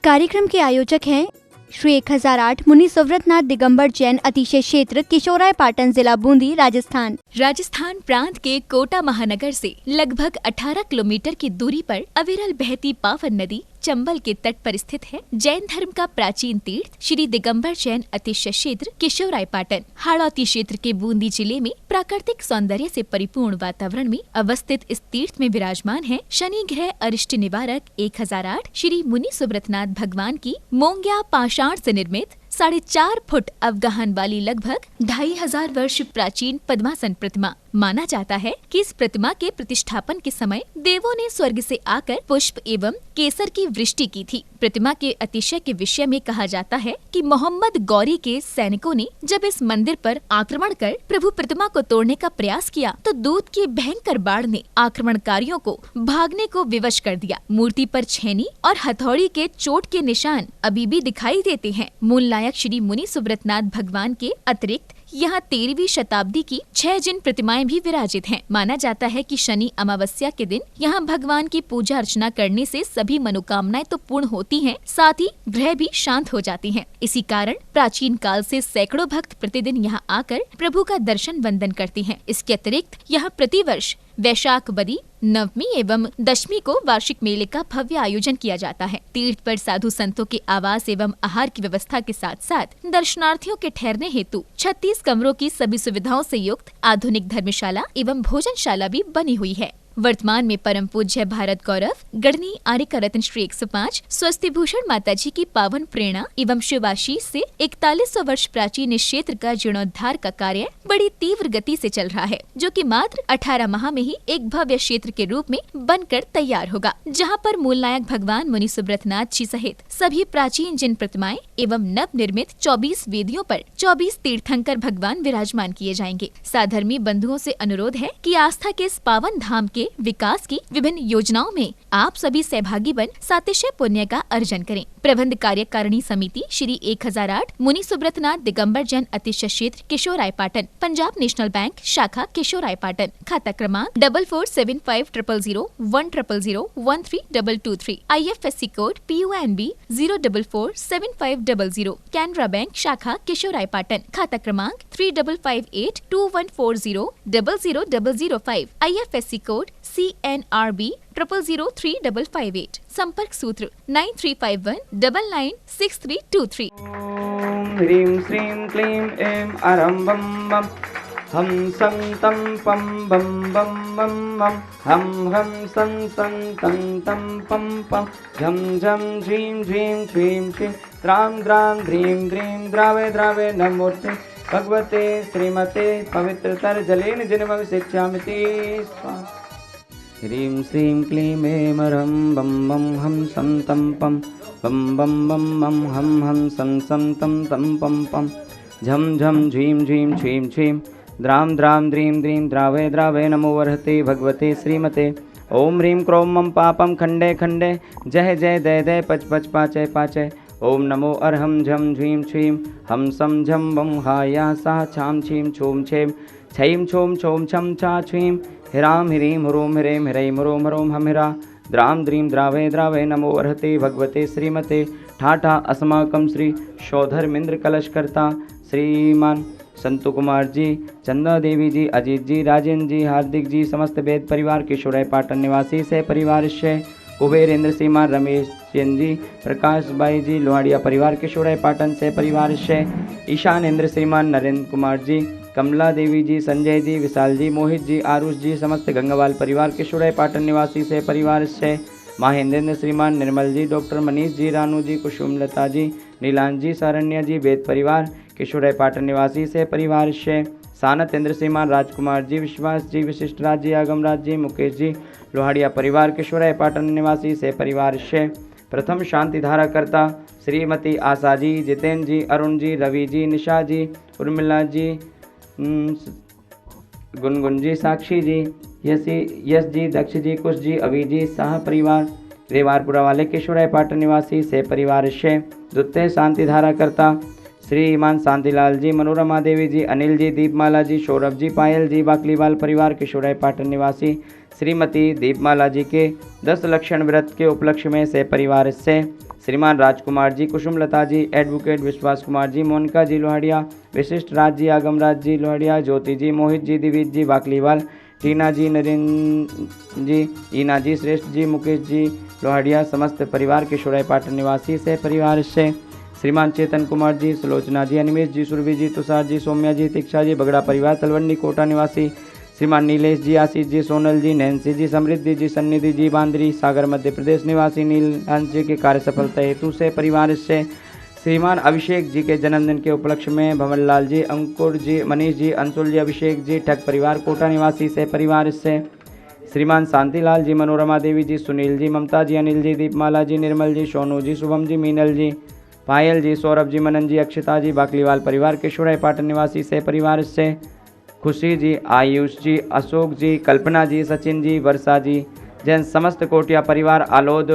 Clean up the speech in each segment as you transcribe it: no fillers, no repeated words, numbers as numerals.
कार्यक्रम के आयोजक हैं श्री 1008 मुनि सुव्रतनाथ दिगंबर जैन अतिशय क्षेत्र किशोराय पाटन जिला बूंदी राजस्थान। राजस्थान प्रांत के कोटा महानगर से लगभग 18 किलोमीटर की दूरी पर अविरल बहती पावन नदी चंबल के तट पर स्थित है। जैन धर्म का प्राचीन तीर्थ श्री दिगंबर जैन अतिशय क्षेत्र किशोराय पाटन हाड़ौती क्षेत्र के बूंदी जिले में प्राकृतिक सौंदर्य से परिपूर्ण वातावरण में अवस्थित इस तीर्थ में विराजमान है शनि ग्रह अरिष्ट निवारक 1008 श्री मुनि सुव्रतनाथ भगवान की मोंग्या पाषाण से निर्मित 4.5 फुट अवगाहन वाली लगभग 2500 वर्ष प्राचीन पद्मासन प्रतिमा। माना जाता है कि इस प्रतिमा के प्रतिष्ठापन के समय देवों ने स्वर्ग से आकर पुष्प एवं केसर की वृष्टि की थी। प्रतिमा के अतिशय के विषय में कहा जाता है कि मोहम्मद गौरी के सैनिकों ने जब इस मंदिर पर आक्रमण कर प्रभु प्रतिमा को तोड़ने का प्रयास किया तो दूत की भयंकर बाढ़ ने आक्रमणकारियों को भागने को विवश कर दिया। मूर्ति पर छेनी और हथौड़ी के चोट के निशान अभी भी दिखाई देते हैं। मूल नायक श्री मुनि सुव्रतनाथ भगवान के अतिरिक्त यहाँ 13वीं शताब्दी की 6 जिन प्रतिमाएं भी विराजित हैं। माना जाता है कि शनि अमावस्या के दिन यहाँ भगवान की पूजा अर्चना करने से सभी मनोकामनाएं तो पूर्ण होती हैं, साथ ही ग्रह भी शांत हो जाती हैं। इसी कारण प्राचीन काल से सैकड़ों भक्त प्रतिदिन यहाँ आकर प्रभु का दर्शन वंदन करते हैं। इसके अतिरिक्त यहाँ प्रतिवर्ष वैशाख बदी नवमी एवं दशमी को वार्षिक मेले का भव्य आयोजन किया जाता है। तीर्थ पर साधु संतों के आवास एवं आहार की व्यवस्था के साथ साथ दर्शनार्थियों के ठहरने हेतु 36 कमरों की सभी सुविधाओं से युक्त आधुनिक धर्मशाला एवं भोजनशाला भी बनी हुई है। वर्तमान में परम पूज्य भारत गौरव गढ़नी आर्य रत्न श्री 105 स्वस्ति भूषण माता जी की पावन प्रेरणा एवं शिवाशीष से 4100 वर्ष प्राचीन इस क्षेत्र का जीर्णोद्धार का कार्य बड़ी तीव्र गति से चल रहा है, जो कि मात्र 18 माह में ही एक भव्य क्षेत्र के रूप में बनकर तैयार होगा, जहां पर मूल नायक भगवान मुनि सुव्रतनाथ जी सहित सभी प्राचीन जिन प्रतिमाएं एवं नव निर्मित 24 वेदियों पर 24 तीर्थंकर भगवान विराजमान किए जाएंगे। साधर्मी बंधुओं से अनुरोध है कि आस्था के इस पावन धाम के विकास की विभिन्न योजनाओं में आप सभी सहभागी बन सातिशय पुण्य का अर्जन करें। प्रबंध कार्यकारिणी समिति श्री 1008 मुनि सुव्रतनाथ दिगंबर जैन अतिशय क्षेत्र किशोराय पाटन, पंजाब नेशनल बैंक शाखा किशोराय पाटन, खाता क्रमांक 4475001000132223, IFSC code PUNB 0447500, Canara bank शाखा किशोराय पाटन, खाता क्रमांक 358214000005, IFSC कोड CNRB 000358, संपर्क सूत्र 9351996323। ह्रीं श्रीं क्लीं ऐं अरं बं बं हम सं तं पं बं बं बं बं हम सं तं तं पं पं झं झं झीं झीं क्लीं क्लीं द्रां द्रां द्रीं द्रीं द्रावे द्रावे नमोते भगवते श्रीमते पवित्रतर जलेन जिन्मविशिष्यामिति स्वाहा। ह्रीं श्रीं क्लीं ऐं अरं बं बं हम सं तं पं बं बं बं बं हम सं तं तं पं पं झं झं झीं झीं छीं छीं द्रां द्रां द्रीं द्रीं द्रावे द्रावे नमो वर्हते भगवते श्रीमते। ओम ह्रीं क्रों मं पापं खंडे खंडे जय जय दय दय पच पच पाचय पाचय। ओम नमो अर्हं झं झीं छीं हम सं झं बं हाया सा छां छीं छूं छें छईं छूं छौं छं छा छीं ह्रां ह्रीं ह्रूं ह्रें ह्रैं ह्रों ह्रों हम ह्रा द्रां द्रीं द्रावे द्रावे नमो वर्हते भगवते श्रीमते। ठाठा अस्माकं श्री शोधर्मेंद्र कलशकर्ता श्रीमान संतु कुमार जी, चंदा देवी जी, अजीत जी, राजेंद्र जी, हार्दिक जी, समस्त वेद परिवार किशोराय पाटन निवासी से परिवार से कुबेरेंद्र सीमा, रमेश चंद जी, प्रकाश बाई जी, लोहाड़िया परिवार किशोराय पाटन से परिवार से ईशानेंद्र श्रीमान, नरेंद्र कुमार जी, कमला देवी जी, संजय जी, विशाल जी, मोहित जी, आरुष जी, समस्त गंगावाल परिवार किशोराय पाटन निवासी से परिवार से महेंद्र श्रीमान, निर्मल जी, डॉक्टर मनीष जी, रानू जी, कुसुमलता जी, नीलांश जी, सारण्य जी, वेद परिवार किशोराय पाटन निवासी से परिवार से सानतेंद्र श्रीमान, राजकुमार जी, विश्वास जी, विशिष्ट राज जी, आगम राज जी, मुकेश जी, लोहाड़िया परिवार किशोराय पाटन निवासी से परिवार से प्रथम शांति धारा करता श्रीमती आशा जी, जितेंद्र जी, अरुण जी, रवि जी, निशा जी, उर्मिला जी, गुनगुन जी, साक्षी जी, यश जी, दक्ष जी, कुश जी, अभी जी, शाह परिवार रेवारपुरा वाले किशोराय पाटन निवासी से परिवार से द्वितीय शांति धारा करता श्रीमान शांतिलाल जी, मनोरमा देवी जी, अनिल जी, दीपमाला जी, सौरभ जी, पायल जी, बाकलीवाल परिवार किशोराय पाटन निवासी श्रीमती दीपमाला जी के 10 लक्षण व्रत के उपलक्ष्य में से परिवार से श्रीमान राजकुमार जी, कुसुमलता जी, एडवोकेट विश्वास कुमार जी, मोनिका जी लोहड़िया, विशिष्ट राज जी, आगमराज जी लोहड़िया, ज्योति जी, मोहित जी, दिविज जी, बाकलीवाल, टीना जी, नरेंद्र जी, ईना जी, श्रेष्ठ जी, मुकेश जी लोहड़िया, समस्त परिवार किशोराय पाटन निवासी से परिवार से श्रीमान चेतन कुमार जी, सुलोचना जी, अनिमेश जी, सुरभि जी, तुषार जी, सौम्या जी, तीक्षा जी, बगड़ा परिवार तलवंडी कोटा निवासी श्रीमान नीलेश जी, आशीष जी, सोनल जी, नैन्सी जी, समृद्धि जी, सन्निधि जी, बांदरी सागर मध्य प्रदेश निवासी नीलकांत जी के कार्य सफलता हेतु से परिवार से श्रीमान अभिषेक जी के जन्मदिन के उपलक्ष्य में भंवरलाल जी, अंकुर जी, मनीष जी, अंशुल जी, अभिषेक जी, ठग परिवार कोटा निवासी से परिवार से श्रीमान शांतिलाल जी, मनोरमा देवी जी, सुनील जी, ममता जी, अनिल जी, दीपमाला जी, निर्मल जी, सोनू जी, शुभम जी, मीनल जी, पायल जी, सौरभ जी, मनन जी, अक्षता जी, बाकलीवाल परिवार किशोराय पाटन निवासी से परिवार से खुशी जी, आयुष जी, अशोक जी, कल्पना जी, सचिन जी, वर्षा जी, जैन समस्त कोटिया परिवार, आलोद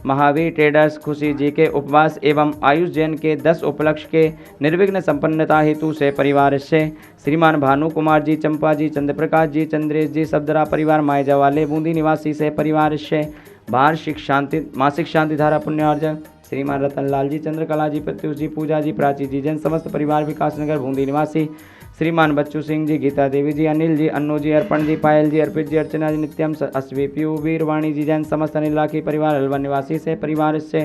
महावीर ट्रेडर्स खुशी जी के उपवास एवं आयुष जैन के 10 उपलक्ष्य के निर्विघ्न संपन्नता हेतु से परिवार से श्रीमान भानु कुमार जी, चंपा जी, चंद्रप्रकाश जी, चंद्रेश जी, सबदरा परिवार मायजा वाले बूंदी निवासी से परिवार से वार्षिक शांति मासिक शांति धारा पुण्यार्जक श्रीमान रतनलाल जी, चंद्रकला जी, प्रत्युष जी, पूजा जी, प्राची जी, जैन समस्त परिवार विकास नगर बूंदी निवासी श्रीमान बच्चू सिंह जी, गीता देवी जी, अनिल जी, अन्नू जी, अर्पण जी, पायल जी, अर्पित जी, अर्चना जी, नित्यम, अश्वी, पीयू, वीरवाणी जी, जैन समस्त अनिल राखी परिवार हलवा निवासी से परिवार से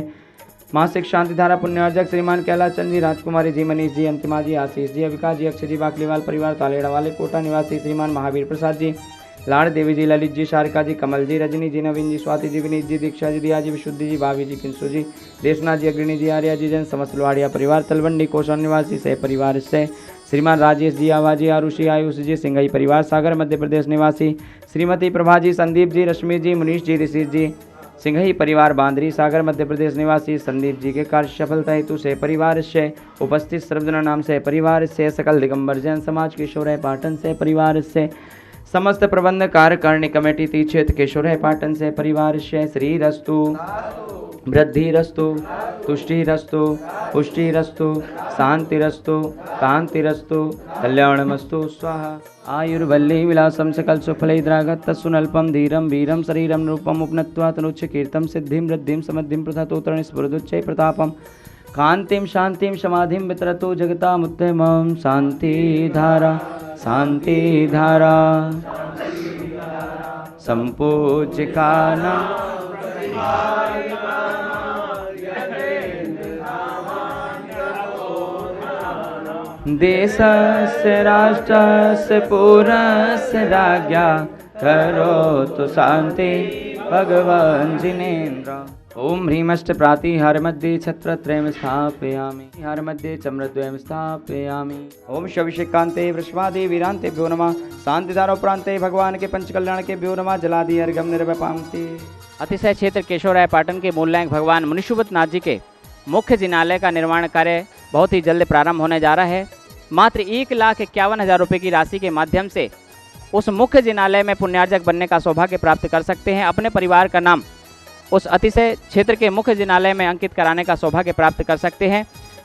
मासिक शांति धारा पुण्यार्जक श्रीमान कैलाश चंद जी, राजकुमारी जी, मनीष जी, अंतिमा जी, आशीष जी, अविका जी, अक्षय जी, बाकलीवाल परिवार तालेड़ा वाले कोटा निवासी श्रीमान महावीर प्रसाद जी, लाड़ देवी जी, ललित जी, शारिका जी, कमल जी, रजनी जी, नवीन जी, स्वाति जी, विनीत जी, दीक्षा जी, दिया जी, विशुद्धि जी, भाभी जी, किंसु जी, देशनाथ जी, अग्रणी जी, आर्या जी, जैन समस्त लोहाड़िया परिवार तलवंडी कौशल निवासी से परिवार से श्रीमान राजेश जी, आवाजी, आरुषि, आयुष जी, सिंघई परिवार सागर मध्य प्रदेश निवासी श्रीमती प्रभा जी, संदीप जी, रश्मि जी, मुनीष जी, ऋषि जी, सिंघई परिवार बांदरी सागर मध्य प्रदेश निवासी संदीप जी के कार्य सफलता हेतु से परिवार से उपस्थित सर्वजना नाम से परिवार से सकल दिगंबर जैन समाज किशोराय पाटन से परिवार से समस्त प्रबंध कार्यकारिणी कमेटी ती क्षेत्र किशोराय पाटन से परिवार से श्री रस्तु वृद्धिरस्तु तुष्टिरस्तु पुष्टिरस्तु शांतिरस्तु कांतिरस्तु कल्याणमस्तु स्वाहा आयुर्वल्ली विलासम सकल सुफलैद्रागत तत्सुनल्पम धीरम वीरम शरीरम रूपम उपनत्वा तनुच्च कीर्तम सिद्धिं वृद्धिं समद्धिं प्रथतोत्तरण स्फुरदुच्चै प्रतापम कांतिं शांतिं समाधिं वितरतो जगतामुत्तमं शांतिधारा संपूज्यकाना देशस्य राष्ट्रस्य पुरस्य राज्ञा करोतु शांति भगवान् जिनेन्द्र। ओम ह्रीमष्ट प्रातिहार मध्ये छत्रत्रयं स्थापयामि हार मध्ये चम्रद्वयं स्थापयामि। ओम शविषेकान्ते वृष्वादि वीरान्तेभ्यो नमः। शांतिधारोपरान्ते भगवान के पंचकल्याण के भ्यो नमः। जलादि अर्घ्यं निर्वपान्ति। अतिशय क्षेत्र केशवराय पाटन के मूलनायक भगवान मुनिशुभत नाथ जी के मुख्य जिनालय का निर्माण कार्य बहुत ही जल्द प्रारंभ होने जा रहा है। मात्र 1,51,000 रुपये की राशि के माध्यम से उस मुख्य जिनालय में पुण्यार्जक बनने का सौभाग्य प्राप्त कर सकते हैं। अपने परिवार का नाम उस अतिशय क्षेत्र के मुख्य जिनालय में अंकित कराने का सौभाग्य प्राप्त कर सकते हैं।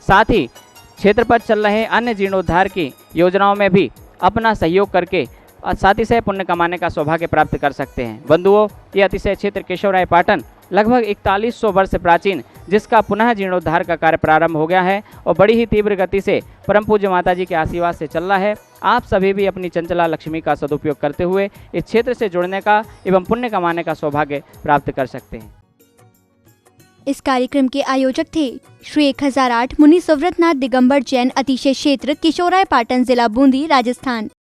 साथ ही क्षेत्र पर चल रहे अन्य जीर्णोद्धार की योजनाओं में भी अपना सहयोग करके सातिशय पुण्य कमाने का सौभाग्य प्राप्त कर सकते हैं। बंधुओं, ये अतिशय क्षेत्र केशवराय पाटन लगभग 4100 वर्ष प्राचीन, जिसका पुनः जीर्णोद्धार का कार्य प्रारंभ हो गया है और बड़ी ही तीव्र गति से परम पूज्य माता जी के आशीर्वाद से चल रहा है। आप सभी भी अपनी चंचला लक्ष्मी का सदुपयोग करते हुए इस क्षेत्र से जुड़ने का एवं पुण्य कमाने का सौभाग्य प्राप्त कर सकते हैं। इस कार्यक्रम के आयोजक थे श्री 1008 मुनि सुव्रतनाथ दिगंबर जैन अतिशय क्षेत्र किशोराय पाटन, जिला बूंदी, राजस्थान।